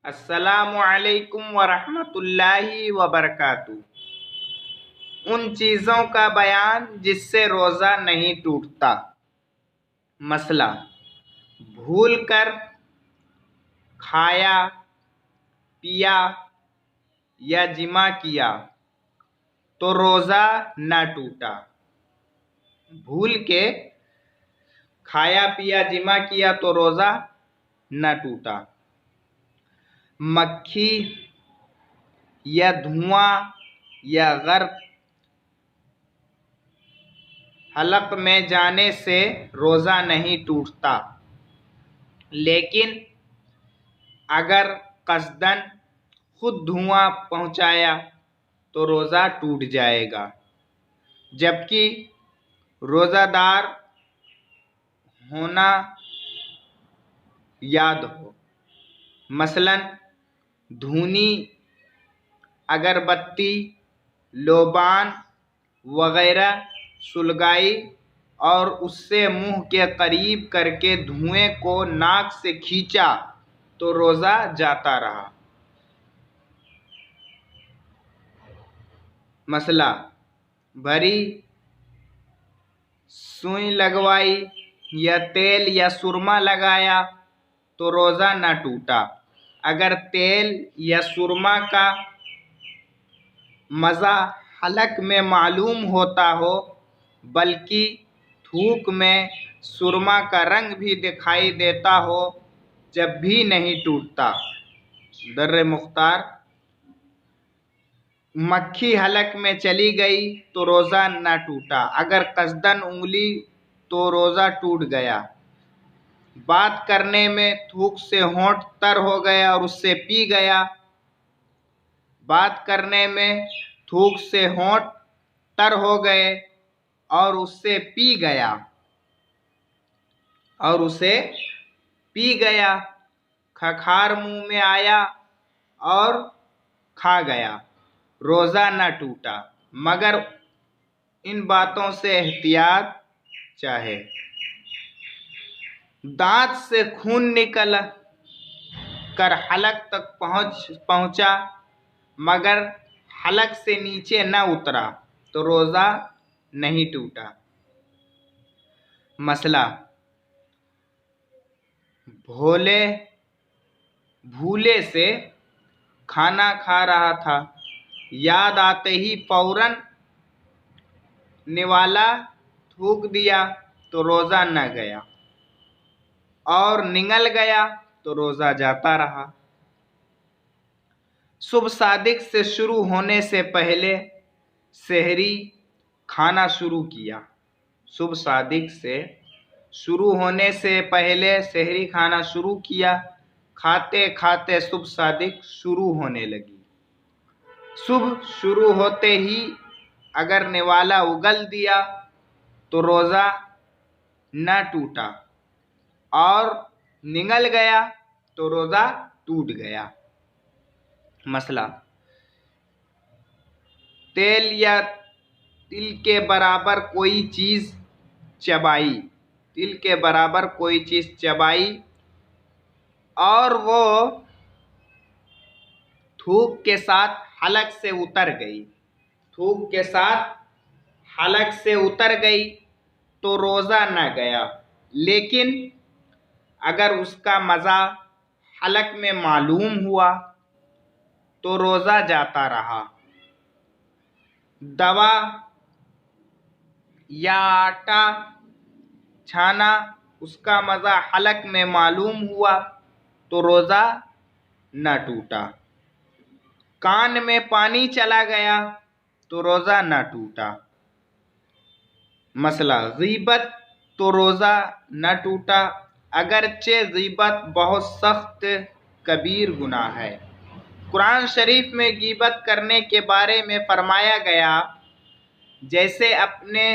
अस्सलामुअलैकुम वरहमतुल्लाहि वबरकातुहू। उन चीज़ों का बयान जिससे रोज़ा नहीं टूटता। मसला, भूल कर खाया, पिया या जिमा किया तो रोज़ा न टूटा। भूल के खाया, पिया, जिमा किया तो रोज़ा न टूटा। मक्खी या धुआं या गर्क हलक में जाने से रोज़ा नहीं टूटता, लेकिन अगर कस्दन खुद धुआं पहुंचाया तो रोज़ा टूट जाएगा, जबकि रोज़ादार होना याद हो। मसलन धूनी, अगरबत्ती, लोबान वगैरह सुलगाई और उससे मुंह के करीब करके धुएं को नाक से खींचा तो रोज़ा जाता रहा। मसला, भरी सुई लगवाई या तेल या सुरमा लगाया तो रोज़ा न टूटा। अगर तेल या सुरमा का मज़ा हलक में मालूम होता हो, बल्कि थूक में सुरमा का रंग भी दिखाई देता हो, जब भी नहीं टूटता। दर्रे मुख्तार, मक्खी हलक में चली गई तो रोज़ा न टूटा। अगर कस्दन उंगली तो रोज़ा टूट गया। बात करने में थूक से होंठ तर हो गया और उससे पी गया। बात करने में थूक से होंठ तर हो गए और उससे पी गया। खखार मुंह में आया और खा गया, रोज़ा न टूटा, मगर इन बातों से एहतियात चाहे। दांत से खून निकल कर हलक तक पहुंचा मगर हलक से नीचे न उतरा तो रोज़ा नहीं टूटा। मसला, भूले से खाना खा रहा था, याद आते ही फौरन निवाला थूक दिया तो रोज़ा न गया, और निगल गया तो रोज़ा जाता रहा। सुबह सादिक से शुरू होने से पहले सहरी खाना शुरू किया। सुबह सादिक से शुरू होने से पहले सहरी खाना शुरू किया। खाते खाते सुबह सादिक शुरू होने लगी। सुबह शुरू होते ही अगर निवाला उगल दिया तो रोज़ा न टूटा, और निगल गया तो रोज़ा टूट गया। मसला, तेल या तिल के बराबर कोई चीज़ चबाई और वो थूक के साथ हलक से उतर गई तो रोज़ा न गया, लेकिन अगर उसका मज़ा हलक में मालूम हुआ तो रोज़ा जाता रहा। दवा या आटा छाना, उसका मज़ा हलक में मालूम हुआ तो रोज़ा न टूटा। कान में पानी चला गया तो रोज़ा न टूटा। मसला, गीबत तो रोज़ा न टूटा, अगरचे गीबत बहुत सख्त कबीर गुनाह है। कुरान शरीफ में गीबत करने के बारे में फरमाया गया, जैसे अपने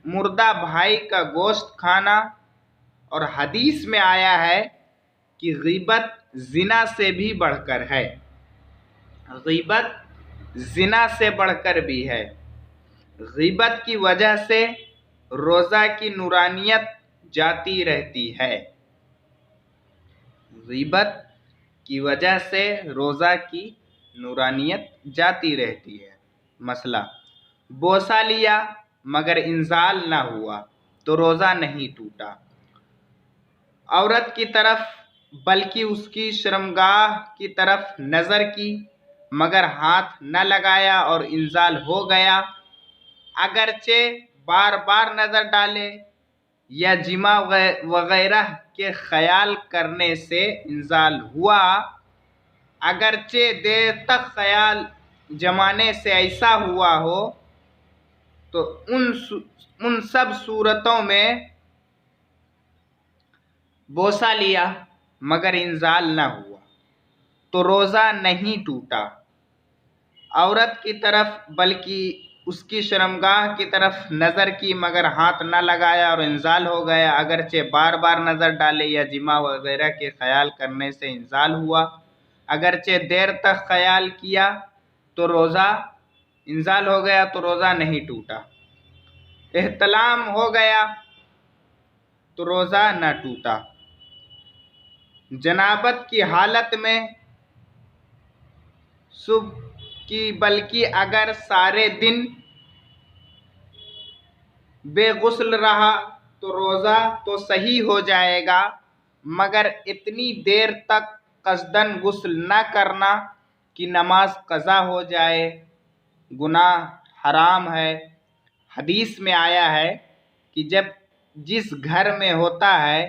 मुर्दा भाई का गोश्त खाना, और हदीस में आया है कि गीबत जिना से भी बढ़कर है। गीबत जिना से बढ़कर भी है। गीबत की वजह से रोज़ा की नूरानियत जाती रहती है। गीबत की वजह से रोज़ा की नूरानियत जाती रहती है। मसला, बोसा लिया मगर इंजाल ना हुआ तो रोज़ा नहीं टूटा। औरत की तरफ बल्कि उसकी शर्मगाह की तरफ नज़र की मगर हाथ न लगाया और इंजाल हो गया, अगरचे बार बार नज़र डाले या जिमा वगैरह के ख्याल करने से इंजाल हुआ, अगरचे देर तक ख्याल जमाने से ऐसा हुआ हो, तो उन सब सूरतों में बोसा लिया मगर इंजाल न हुआ तो रोज़ा नहीं टूटा। औरत की तरफ बल्कि उसकी शर्मगाह की तरफ नज़र की मगर हाथ न लगाया और इंजाल हो गया, अगरचे बार बार नज़र डाले या जिमा वगैरह के ख्याल करने से इंजाल हुआ, अगरचे देर तक ख्याल किया तो रोज़ा इंजाल हो गया तो रोज़ा नहीं टूटा। एहतलाम हो गया तो रोज़ा न टूटा। जनाबत की हालत में सुबह की बल्कि अगर सारे दिन बेगुस्ल रहा तो रोज़ा तो सही हो जाएगा, मगर इतनी देर तक कसदन गुस्ल न करना कि नमाज कज़ा हो जाए, गुनाह हराम है। हदीस में आया है कि जब जिस घर में होता है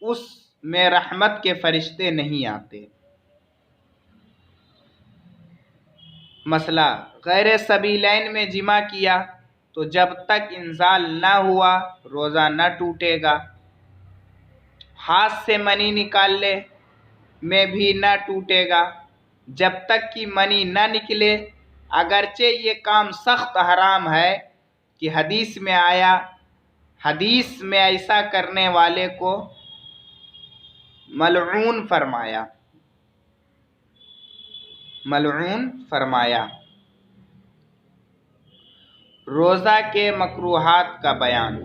उसमें रहमत के फरिश्ते नहीं आते। मसला, गैर सबीलैन में जिमा किया तो जब तक इंजाल न हुआ रोज़ा न टूटेगा। हाथ से मनी निकालने में भी न टूटेगा जब तक कि मनी न निकले, अगरचे ये काम सख्त हराम है कि हदीस में आया, हदीस में ऐसा करने वाले को मलऊन फरमाया। रोज़ा के मकरूहात का बयान।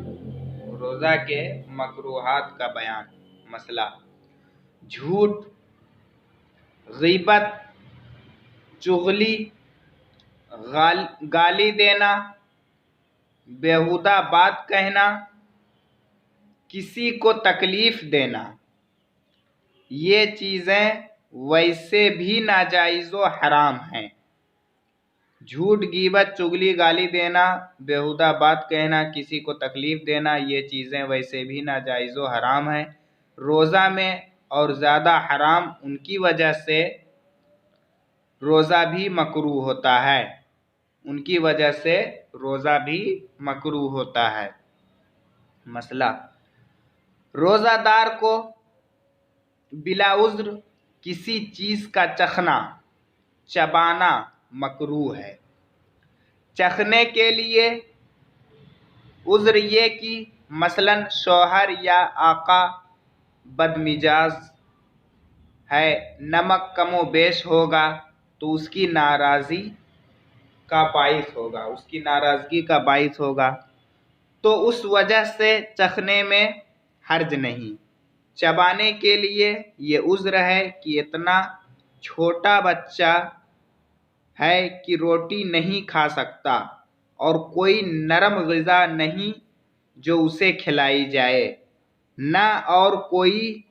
रोज़ा के मकरूहात का बयान। मसला, झूठ, ग़ीबत, चुगली, गाली देना, बेहुदा बात कहना, किसी को तकलीफ़ देना, ये चीज़ें वैसे भी नाजायज़ व हराम हैं। झूठ, ग़ीबत, चुगली, गाली देना, बेहुदा बात कहना, किसी को तकलीफ़ देना, ये चीज़ें वैसे भी नाजायज़ व हराम हैं। रोज़ा में और ज़्यादा हराम उनकी वजह से रोज़ा भी मकरूह होता है, उनकी वजह से रोज़ा भी मकरूह होता है। मसला, रोज़ादार को बिला उज़्र किसी चीज़ का चखना, चबाना मकरूह है। चखने के लिए उज़्र ये कि मसलन शौहर या आका बदमिजाज है, नमक कमो बेश होगा तो उसकी नाराज़गी का बाइस होगा, तो उस वजह से चखने में हर्ज नहीं। चबाने के लिए ये उज़्र है कि इतना छोटा बच्चा है कि रोटी नहीं खा सकता और कोई नरम ग़िज़ा नहीं जो उसे खिलाई जाए, न और कोई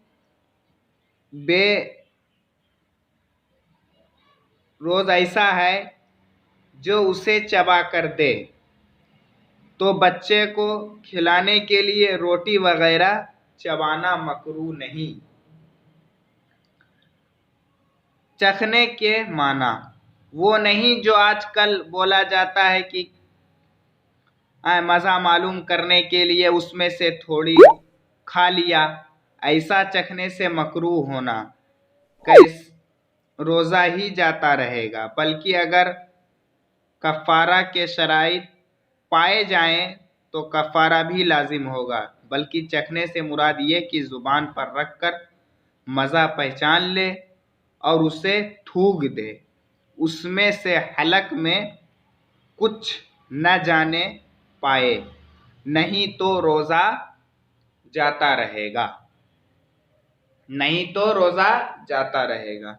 रोज़ ऐसा है जो उसे चबा कर दे, तो बच्चे को खिलाने के लिए रोटी वगैरह चबाना मकरूह नहीं। चखने के माना वो नहीं जो आजकल बोला जाता है कि मज़ा मालूम करने के लिए उसमें से थोड़ी खा लिया, ऐसा चखने से मकरूह होना कैस रोज़ा ही जाता रहेगा, बल्कि अगर कफ़ारा के शराइत पाए जाएं तो कफ़ारा भी लाजिम होगा। बल्कि चखने से मुराद ये कि ज़ुबान पर रख कर मज़ा पहचान ले और उसे थूक दे, उसमें से हलक में कुछ न जाने पाए, नहीं तो रोज़ा जाता रहेगा। नहीं तो रोज़ा जाता रहेगा।